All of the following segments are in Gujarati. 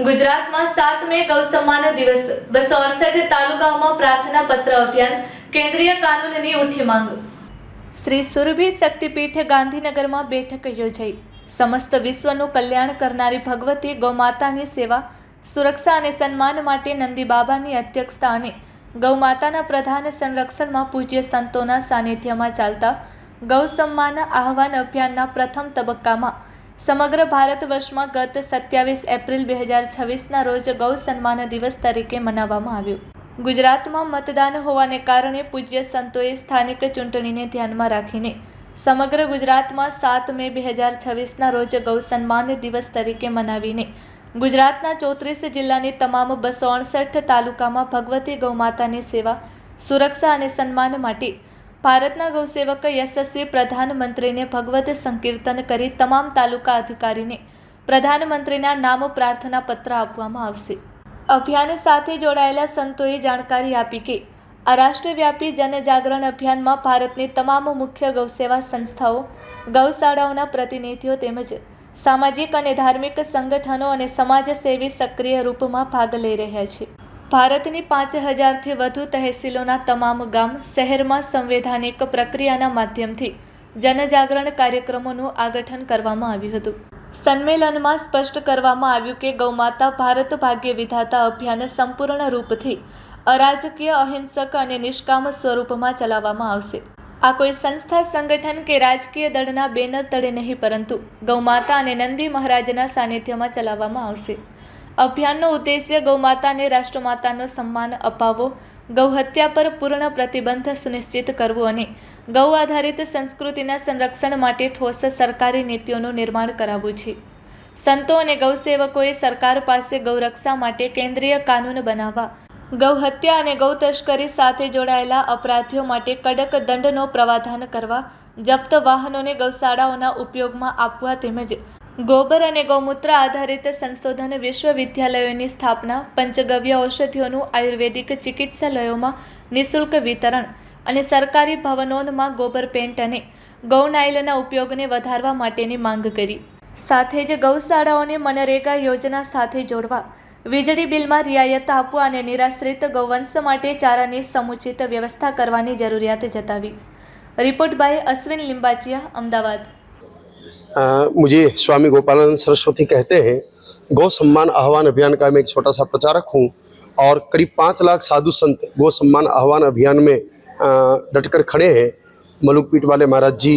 ગુજરાતમાં 7 મે ગૌ સન્માન દિવસ 268 તાલુકાઓમાં પ્રાર્થના પત્ર અભિયાન કેન્દ્રીય કાનૂનની ઉઠી માંગ। શ્રી સુરભી શક્તિપીઠ ગાંધીનગરમાં બેઠક યોજાઈ। સમસ્ત વિશ્વનું કલ્યાણ કરનારી ભગવતી ગૌમાતાની સેવા સુરક્ષા અને સન્માન માટે નંદી બાબાની અધ્યક્ષતા અને ગૌમાતાના પ્રધાન સંરક્ષણમાં પૂજ્ય સંતોના સાનિધ્યમાં ચાલતા ગૌ સન્માન આહવાન અભિયાનના પ્રથમ તબક્કામાં સમગ્ર ભારત વર્ષમાં ગત 27 એપ્રિલ 2026ના રોજ ગૌ સન્માન દિવસ તરીકે મનાવવામાં આવ્યો। ગુજરાતમાં મતદાન હોવાને કારણે પૂજ્ય સંતોએ સ્થાનિક ચૂંટણીને ધ્યાનમાં રાખીને સમગ્ર ગુજરાતમાં 7 મે 2026ના રોજ ગૌ સન્માન દિવસ તરીકે મનાવીને ગુજરાતના 34 જિલ્લાની તમામ 268 તાલુકામાં ભગવતી ગૌમાતાની સેવા સુરક્ષા અને સન્માન માટે ભારતના ગૌસેવક યશસ્વી પ્રધાનમંત્રીને ભગવત સંકીર્તન કરી તમામ તાલુકા અધિકારીને પ્રધાનમંત્રીના નામ પ્રાર્થના પત્ર આપવામાં આવશે। અભિયાન સાથે જોડાયેલા સંતોએ જાણકારી આપી કે આ રાષ્ટ્રવ્યાપી જનજાગરણ અભિયાનમાં ભારતની તમામ મુખ્ય ગૌસેવા સંસ્થાઓ, ગૌશાળાઓના પ્રતિનિધિઓ તેમજ સામાજિક અને ધાર્મિક સંગઠનો અને સમાજસેવી સક્રિય રૂપમાં ભાગ લઈ રહ્યા છે। ભારતની 5000થી વધુ તહેસીલોના તમામ ગામ શહેરમાં સંવૈધાનિક પ્રક્રિયાના માધ્યમથી જનજાગરણ કાર્યક્રમોનું આગઠન કરવામાં આવ્યું હતું। સંમેલનમાં સ્પષ્ટ કરવામાં આવ્યું કે ગૌમાતા ભારત ભાગ્ય વિધાતા અભિયાન સંપૂર્ણ રૂપથી અરાજકીય, અહિંસક અને નિષ્કામ સ્વરૂપમાં ચલાવવામાં આવશે। આ કોઈ સંસ્થા, સંગઠન કે રાજકીય દળના બેનર તળે નહીં, પરંતુ ગૌમાતા અને નંદી મહારાજના સાનિધ્યમાં ચલાવવામાં આવશે। અભિયાનનો ઉદ્દેશ્ય ગૌમાતાને રાષ્ટ્રમાતાનો સન્માન અપાવવો, ગૌહત્યા પર પૂર્ણ પ્રતિબંધ સુનિશ્ચિત કરવો અને ગૌ આધારિત સંસ્કૃતિના સંરક્ષણ માટે ઠોસ સરકારી નીતિઓનું નિર્માણ કરાવવું છે। સંતો અને ગૌસેવકોએ સરકાર પાસે ગૌરક્ષા માટે કેન્દ્રીય કાનૂન બનાવવા, ગૌહત્યા અને ગૌ તસ્કરી સાથે જોડાયેલા અપરાધીઓ માટે કડક દંડનો પ્રાવધાન કરવા, જપ્ત વાહનોને ગૌશાળાઓના ઉપયોગમાં આપવા તેમજ ગોબર અને ગૌમૂત્ર આધારિત સંશોધન વિશ્વવિદ્યાલયોની સ્થાપના, પંચગવ્ય ઔષધિઓનું આયુર્વેદિક ચિકિત્સાલયોમાં નિઃશુલ્ક વિતરણ અને સરકારી ભવનોમાં ગોબર પેન્ટ અને ગૌનાઇલના ઉપયોગને વધારવા માટેની માંગ કરી। સાથે જ ગૌશાળાઓને મનરેગા યોજના સાથે જોડવા, વીજળી બિલમાં રિયાયત આપવા અને નિરાશ્રિત ગૌવંશ માટે ચારાની સમુચિત વ્યવસ્થા કરવાની જરૂરિયાત જતાવી। Report by Ashwin Limbachiya, Ahmedabad. मुझे स्वामी गोपालानंद सरस्वती कहते हैं। गौ सम्मान आह्वान अभियान का मैं एक छोटा सा प्रचारक हूँ और करीब 5 लाख साधु संत गौ सम्मान आह्वान अभियान में डटकर खड़े हैं। मलुकपीठ वाले महाराज जी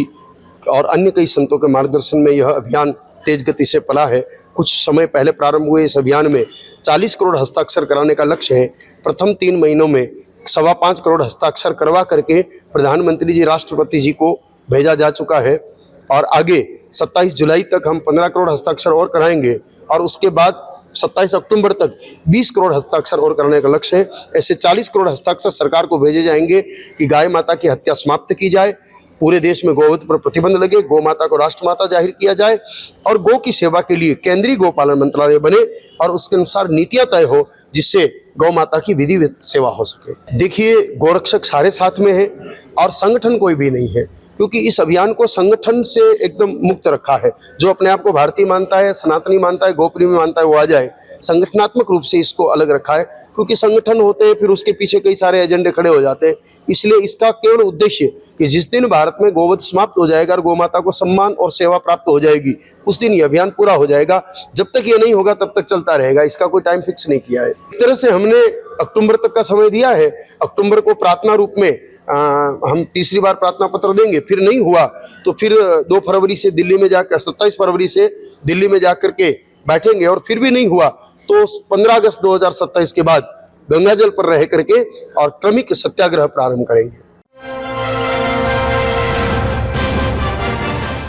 और अन्य कई संतों के मार्गदर्शन में यह अभियान तेज गति से पला है। कुछ समय पहले प्रारंभ हुए इस अभियान में 40 करोड़ हस्ताक्षर कराने का लक्ष्य है। प्रथम 3 महीनों में 5.25 करोड़ हस्ताक्षर करवा करके प्रधानमंत्री जी, राष्ट्रपति जी को भेजा जा चुका है और आगे 27 जुलाई तक हम 15 करोड़ हस्ताक्षर और कराएंगे और उसके बाद 27 अक्टूबर तक 20 करोड़ हस्ताक्षर और करने का लक्ष्य है। ऐसे 40 करोड़ हस्ताक्षर सरकार को भेजे जाएंगे कि गाय माता की हत्या समाप्त की जाए, पूरे देश में गौवध पर प्रतिबंध लगे, गौ माता को राष्ट्रमाता जाहिर किया जाए और गौ की सेवा के लिए केंद्रीय गोपालन मंत्रालय बने और उसके अनुसार नीतियां तय हो जिससे गौ माता की विधिवत सेवा हो सके। देखिए, गोरक्षक सारे साथ में है और संगठन कोई भी नहीं है, क्योंकि इस अभियान को संगठन से एकदम मुक्त रखा है। जो अपने आप को भारतीय मानता है, सनातनी मानता है, गोप्रेमी मानता है, वो आ जाए। संगठनात्मक रूप से इसको अलग रखा है, क्योंकि संगठन होते हैं फिर उसके पीछे कई सारे एजेंडे खड़े हो जाते हैं। इसलिए इसका केवल उद्देश्य कि जिस दिन भारत में गोवध समाप्त हो जाएगा और गोमाता को सम्मान और सेवा प्राप्त हो जाएगी, उस दिन ये अभियान पूरा हो जाएगा। जब तक ये नहीं होगा तब तक चलता रहेगा। इसका कोई टाइम फिक्स नहीं किया है। एक तरह से हमने अक्टूबर तक का समय दिया है। अक्टूबर को प्रार्थना रूप में हम तीसरी बार प्रार्थना पत्र देंगे। फिर नहीं हुआ तो फिर 2 फरवरी से दिल्ली में जाकर 27 फरवरी से दिल्ली में जाकर के बैठेंगे और फिर भी नहीं हुआ तो 15 अगस्त 2027 के बाद गंगाजल पर रह करके और क्रमिक सत्याग्रह प्रारंभ करेंगे।